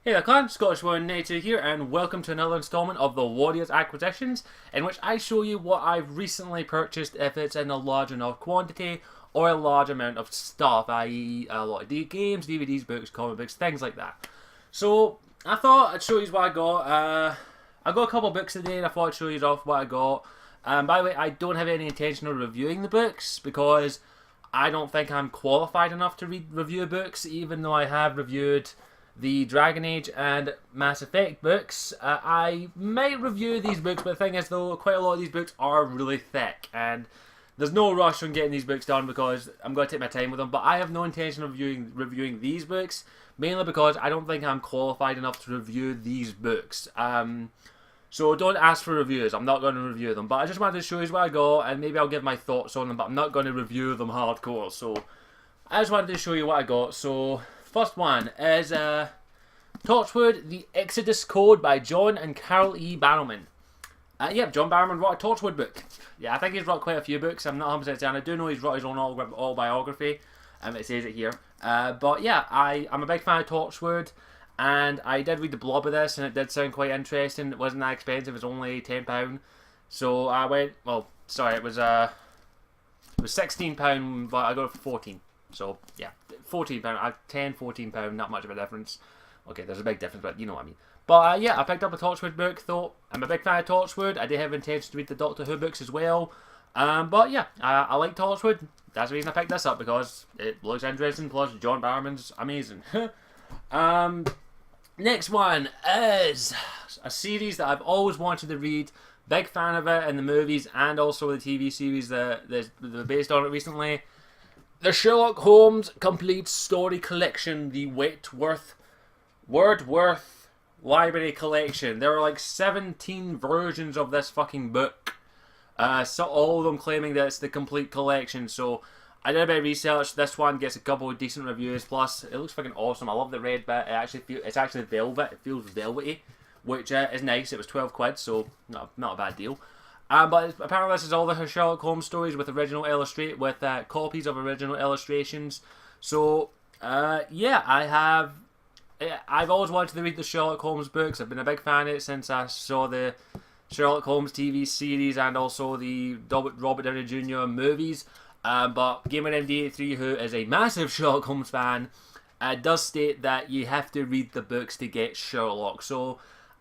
Hey there, clan, Scottish182 here, and welcome to another installment of the Warriors Acquisitions, in which I show you what I've recently purchased if it's in a large enough quantity or a large amount of stuff, i.e. a lot of games, DVDs, books, comic books, things like that. So, I thought I'd show you what I got. I got a couple of books today and I thought I'd show you off what I got. By the way, I don't have any intention of reviewing the books because I don't think I'm qualified enough to review books, even though I have reviewed the Dragon Age and Mass Effect books. I might review these books, but the thing is though, quite a lot of these books are really thick, and there's no rush on getting these books done because I'm going to take my time with them, but I have no intention of reviewing these books, mainly because I don't think I'm qualified enough to review these books. So don't ask for reviews, I'm not going to review them, but I just wanted to show you what I got, and maybe I'll give my thoughts on them, but I'm not going to review them hardcore, so I just wanted to show you what I got. So first one is Torchwood, The Exodus Code by John and Carol E. Barrowman. Yeah, John Barrowman wrote a Torchwood book. Yeah, I think he's wrote quite a few books. I'm not 100% certain. I do know he's wrote his own autobiography. It says it here. But yeah, I'm a big fan of Torchwood. And I did read the blob of this, and it did sound quite interesting. It wasn't that expensive. It was only £10. So I went, well, sorry, it was £16, but I got it for 14. So yeah, £14, £10, £14, not much of a difference. Okay, there's a big difference, but you know what I mean. But yeah, I picked up a Torchwood book, thought I'm a big fan of Torchwood. I did have intention to read the Doctor Who books as well. But yeah, I like Torchwood. That's the reason I picked this up, because it looks interesting, plus John Barrowman's amazing. Next one is a series that I've always wanted to read. Big fan of it in the movies and also the TV series that they're based on it recently. The Sherlock Holmes Complete Story Collection, the Wordworth Library Collection. There are like 17 versions of this fucking book. So all of them claiming that it's the complete collection. So I did a bit of research. This one gets a couple of decent reviews. Plus, it looks fucking awesome. I love the red bit. It's actually velvet. It feels velvety, which is nice. It was £12, so not a bad deal. But apparently this is all the Sherlock Holmes stories with copies of original illustrations. So yeah, I've always wanted to read the Sherlock Holmes books. I've been a big fan of it since I saw the Sherlock Holmes TV series and also the Robert Downey Jr. movies. But GamerMD83, who is a massive Sherlock Holmes fan, does state that you have to read the books to get Sherlock. So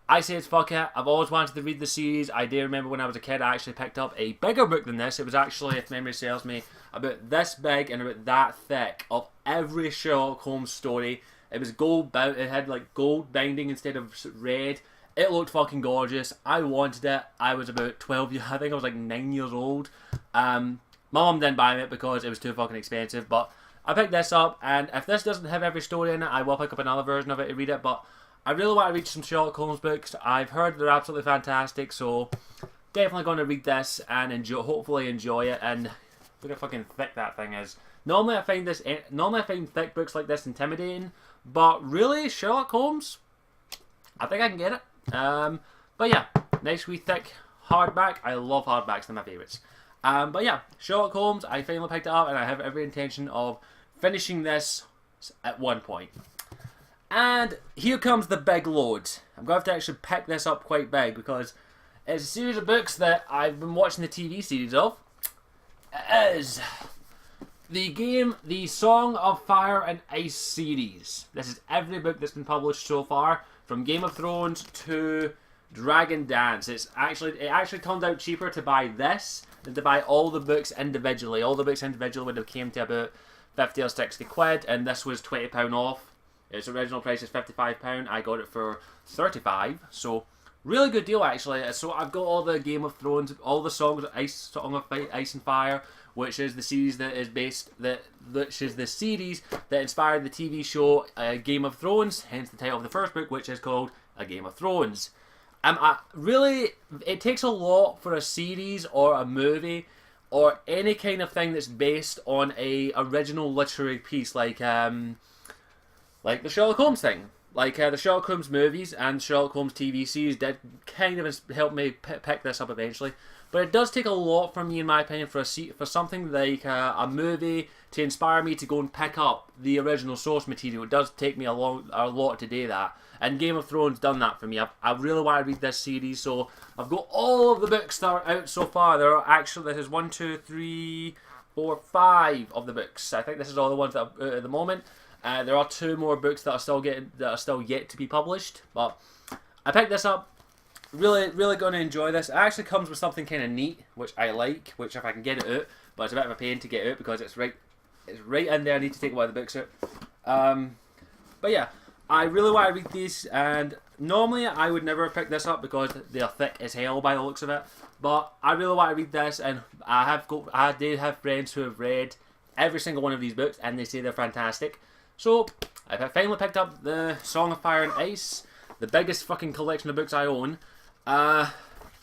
I say it's fuck it. I've always wanted to read the series. I do remember when I was a kid, I actually picked up a bigger book than this. It was actually, if memory serves me, about this big and about that thick of every Sherlock Holmes story. It was gold bound. It had like gold binding instead of red. It looked fucking gorgeous. I wanted it. I was about 12 years. I think I was like 9 years old. My mum didn't buy it because it was too fucking expensive, but I picked this up, and if this doesn't have every story in it, I will pick up another version of it to read it, but I really want to read some Sherlock Holmes books. I've heard they're absolutely fantastic, so definitely going to read this and hopefully enjoy it. And look how fucking thick that thing is. Normally I find thick books like this intimidating, but really, Sherlock Holmes, I think I can get it. But yeah, nice wee thick hardback. I love hardbacks, they're my favourites. But yeah, Sherlock Holmes, I finally picked it up, and I have every intention of finishing this at one point. And here comes the big load. I'm going to have to actually pick this up quite big because it's a series of books that I've been watching the TV series of. It is the Song of Fire and Ice series. This is every book that's been published so far, from Game of Thrones to Dragon Dance. It actually turned out cheaper to buy this than to buy all the books individually. All the books individually would have came to about 50 or 60 quid, and this was £20 off. Its original price is £55. I got it for £35. So really good deal actually. So I've got all the Game of Thrones, all the songs, Song of Ice and Fire, which is the series that inspired the TV show Game of Thrones. Hence the title of the first book, which is called A Game of Thrones. Really, it takes a lot for a series or a movie or any kind of thing that's based on a original literary piece, like the Sherlock Holmes thing. Like the Sherlock Holmes movies and Sherlock Holmes TV series did kind of help me pick this up eventually. But it does take a lot from me, in my opinion, for something like a movie to inspire me to go and pick up the original source material. It does take me a lot to do that. And Game of Thrones done that for me. I really want to read this series, so I've got all of the books that are out so far. There are actually, this is 1, 2, 3, 4, 5 of the books. I think this is all the ones that are out at the moment. There are 2 more books that are still yet to be published. But I picked this up. Really going to enjoy this. It actually comes with something kind of neat, which I like, which if I can get it out, but it's a bit of a pain to get out because it's right in there. I need to take one of the books out. But yeah, I really want to read these, and normally I would never pick this up because they're thick as hell by the looks of it. But I really want to read this, and I did have friends who have read every single one of these books, and they say they're fantastic. So I finally picked up the Song of Fire and Ice, the biggest fucking collection of books I own. It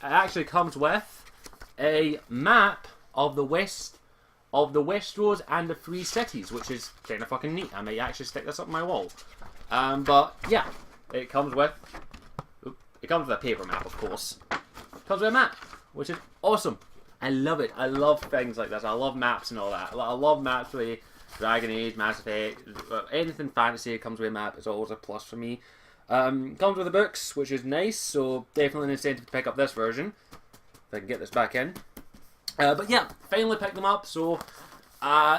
actually comes with a map of the Westeros and the Free Cities, which is kind of fucking neat. I may actually stick this up on my wall. But yeah, it comes with a paper map, of course. It comes with a map, which is awesome. I love it. I love things like this. I love maps and all that. I love maps with Dragon Age, Mass Effect, anything fantasy. It comes with a map. It's always a plus for me. Comes with the books, which is nice, so definitely an incentive to pick up this version, if I can get this back in. But yeah, finally picked them up, so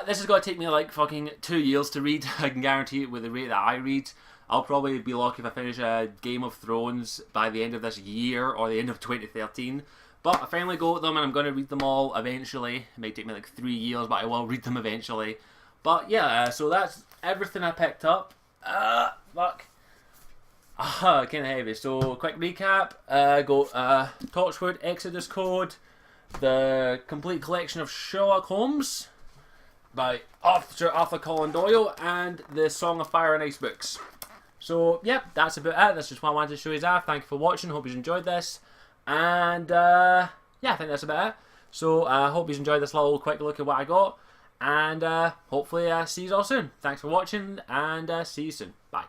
this is going to take me like fucking 2 years to read. I can guarantee it with the rate that I read. I'll probably be lucky if I finish Game of Thrones by the end of this year or the end of 2013. But I finally got them and I'm going to read them all eventually. It may take me like 3 years, but I will read them eventually. But yeah, so that's everything I picked up. Fuck. Kind of heavy. So, quick recap. Got Torchwood, Exodus Code, the complete collection of Sherlock Holmes by Arthur Conan Doyle, and the Song of Fire and Ice books. So, yep, that's about it. That's just what I wanted to show you. Thank you for watching. Hope you enjoyed this. And, yeah, I think that's about it. So, I hope you enjoyed this little quick look at what I got. And, hopefully, see you all soon. Thanks for watching, and see you soon. Bye.